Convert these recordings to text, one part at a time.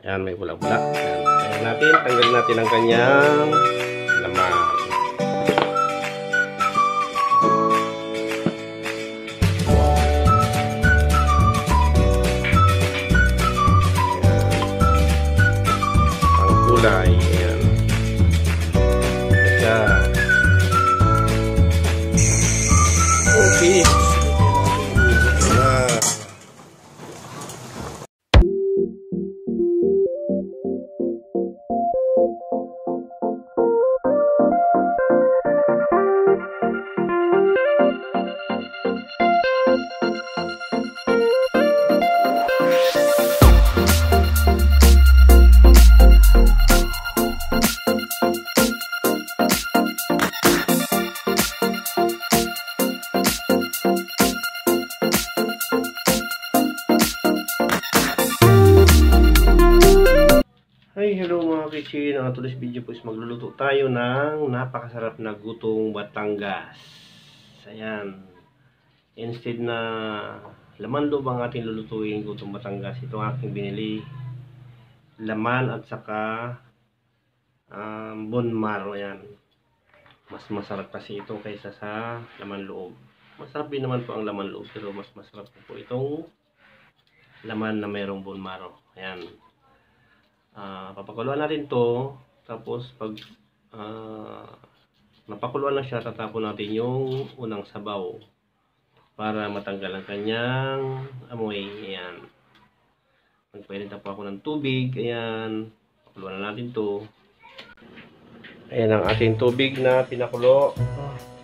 Ayan, may bula-bula. Ayan. Ayan natin, tanggalin natin ang kanyang laman. Kulay, ayan. Ito. Okay. Hi, hello mga kitchen. Ang today's video po is magluluto tayo ng napakasarap na gutong Batangas. Ayan. Instead na laman loob ang ating lulutuin gutong Batangas, ito ang aking binili. Laman at saka bone marrow. Ayan. Mas masarap kasi ito kaysa sa laman loob. Masarap din naman po ang laman loob, pero mas masarap po itong laman na mayroong bone marrow. Ayan. Papakuluan natin to, tapos pag napakuluan na siya, tatapon natin yung unang sabaw para matanggal ang kanyang amoy. Ayan. Pwede tapo ako ng tubig. Ayan, pakuluan na natin to. Ayan ang ating tubig na pinakulo.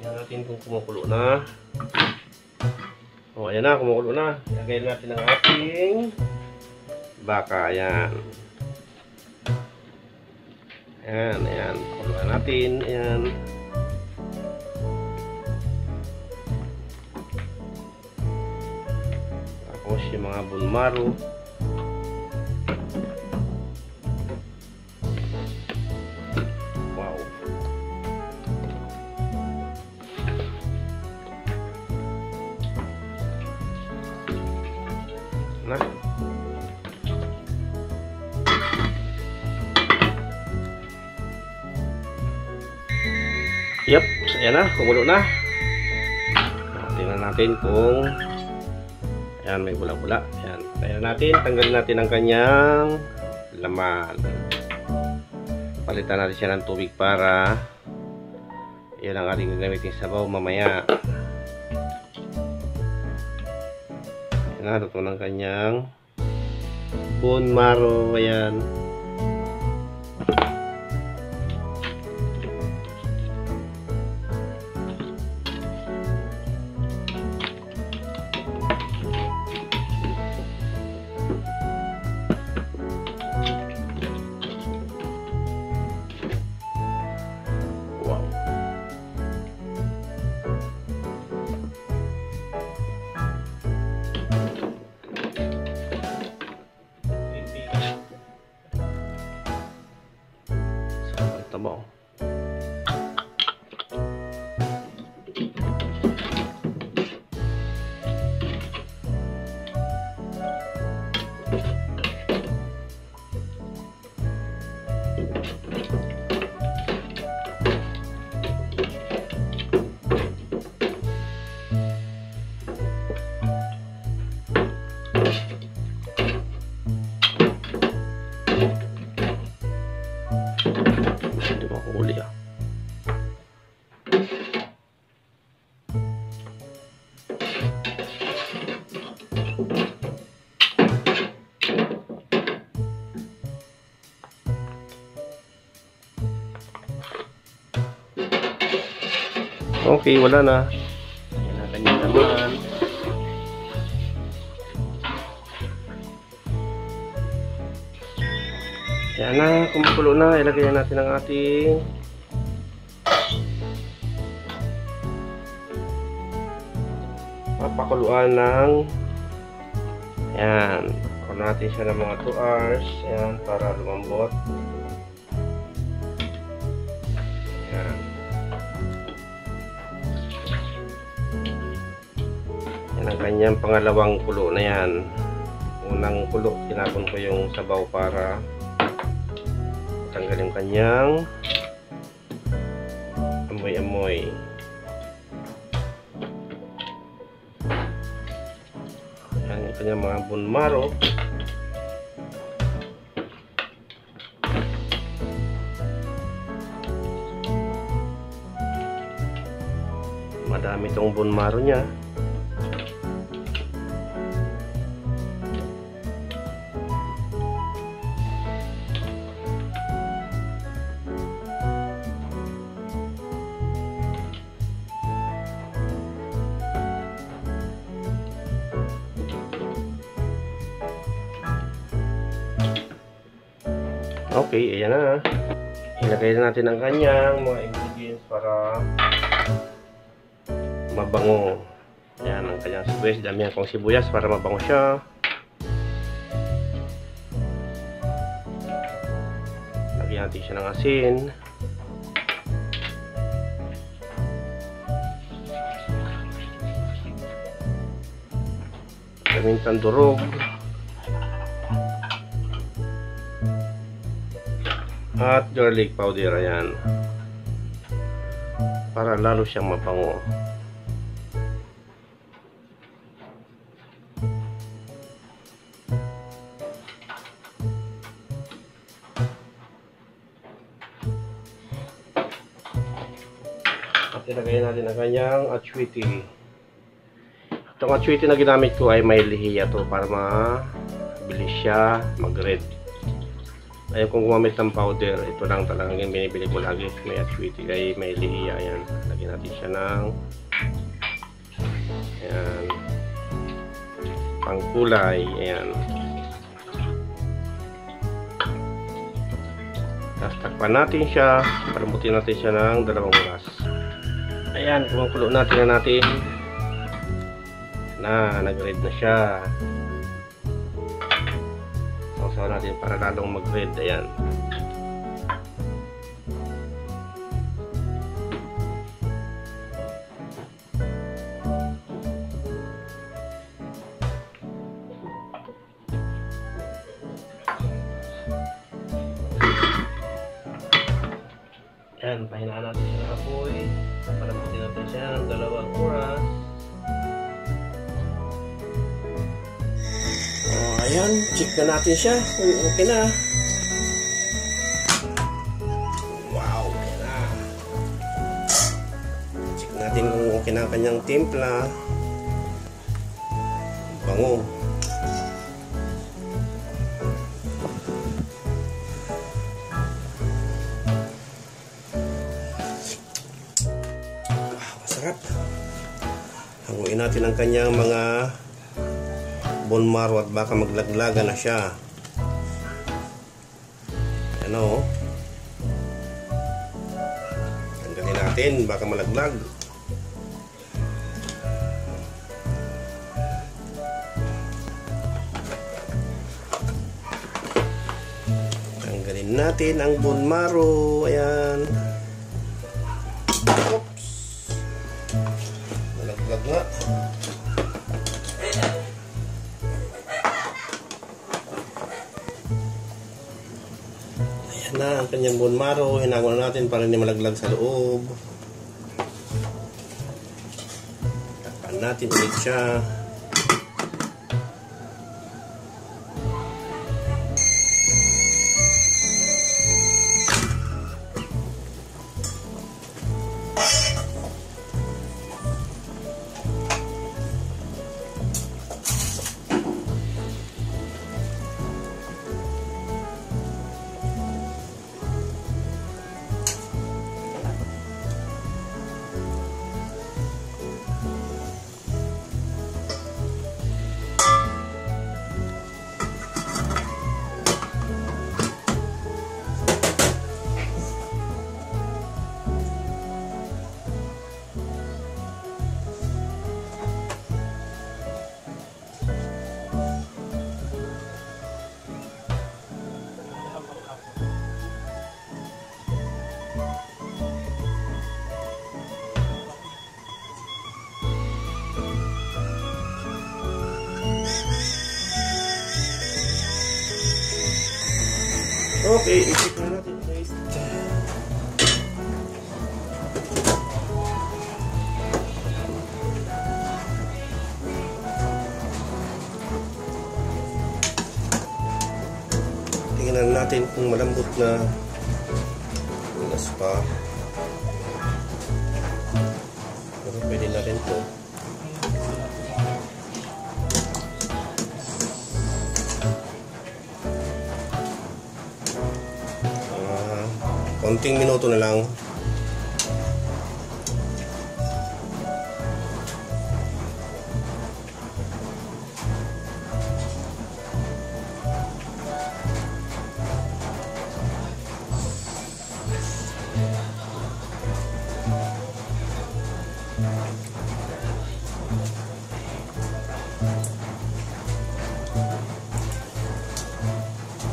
Tingnan natin kung kumukulo na. Ayan na, kumukulo na. Ilagay natin ang ating baka. Ayan. Ayan, ayan. Pakuluan natin. Ayan. Tapos yung mga bone marrow. Wow. Na. Yep, ayan na, kumulo na. Tingnan natin kung ayan, may bula-bula. Ayan, tingnan natin, tanggalin natin ang kanyang laman. Palitan natin siya ng tubig para yan ang ating gagamitin sabaw mamaya. Ayan na, luto ng kanyang bone marrow. Ayan. Tama. Hindi makahuli ah. Okay, wala na. Ayan na kanya naman. Ayan na, kumukulo na. Ilagay natin ang ating papakuluan ng ayan. Pakulo natin siya ng mga 2 hours. Ayan, para lumambot. Ayan. Yan ang kanyang pangalawang kulo na yan. Unang kulo, tinapon ko yung sabaw para matanggal yung kanyang amoy-amoy. Ayan yung kanyang mga bone marrow. Madami itong bone marrow niya. Okay, ayan na. Ilagay na natin ang kanyang mga ingredients para mabango. Ayan ang kanyang sibuyas. Damihan kong sibuyas para mabango siya. Lagyan natin siya ng asin. Pamintang durog. At garlic powder, ayan, para lalo siyang mabango. At ilagay natin ang kanyang atswiti. Itong atswiti na ginamit ko ay may lihiya to para mabilis siya mag-red. Ayaw kong gumamit ng powder. Ito lang talagang yung binibili ko lagi. May atswiti ay may lihiya. Ayan. Lagyan natin siya ng ayan, pangkulay. Ayan. Tapos takpan natin siya. Palambutin natin siya ng 2 oras. Ayan. Kumukulo natin na nag-red na siya. Sausaw natin para lalong mag-red. Ayan. Ayan, pahinaan natin siya ng apoy. Palambutin natin siya ng 2 oras. Ayan, check na natin siya kung okay na. Wow, okay na. Check natin kung okay na ang kanyang timpla. Bango. Wow, masarap. Hanguin natin ang kanyang mga bone marrow at baka maglaglaga na siya. Ano? Tanggalin natin, baka malaglag. Tanggalin natin ang bone marrow. Ayan. Oops. Malaglag nga. Na ang kanyang bone marrow, hinangon natin para hindi malaglag sa loob. Takpan natin ulit siya. Okay, i-check na natin. Tingnan natin kung malambot na. Ilas pa. Pero pwede na rin to. Konting minuto na lang.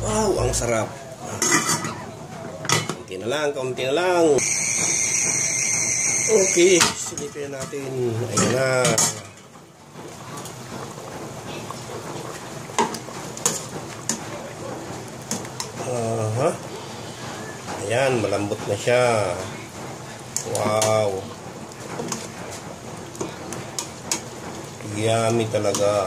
Wow, ang sarap. Kaunti na lang. Okay, silipin natin. Ayan na. Ayan, malambot na siya. Wow. Yummy talaga.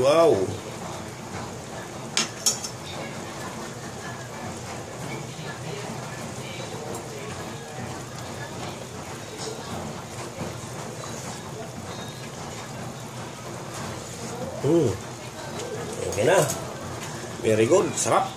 Wow. Okay na. Very good. Sarap.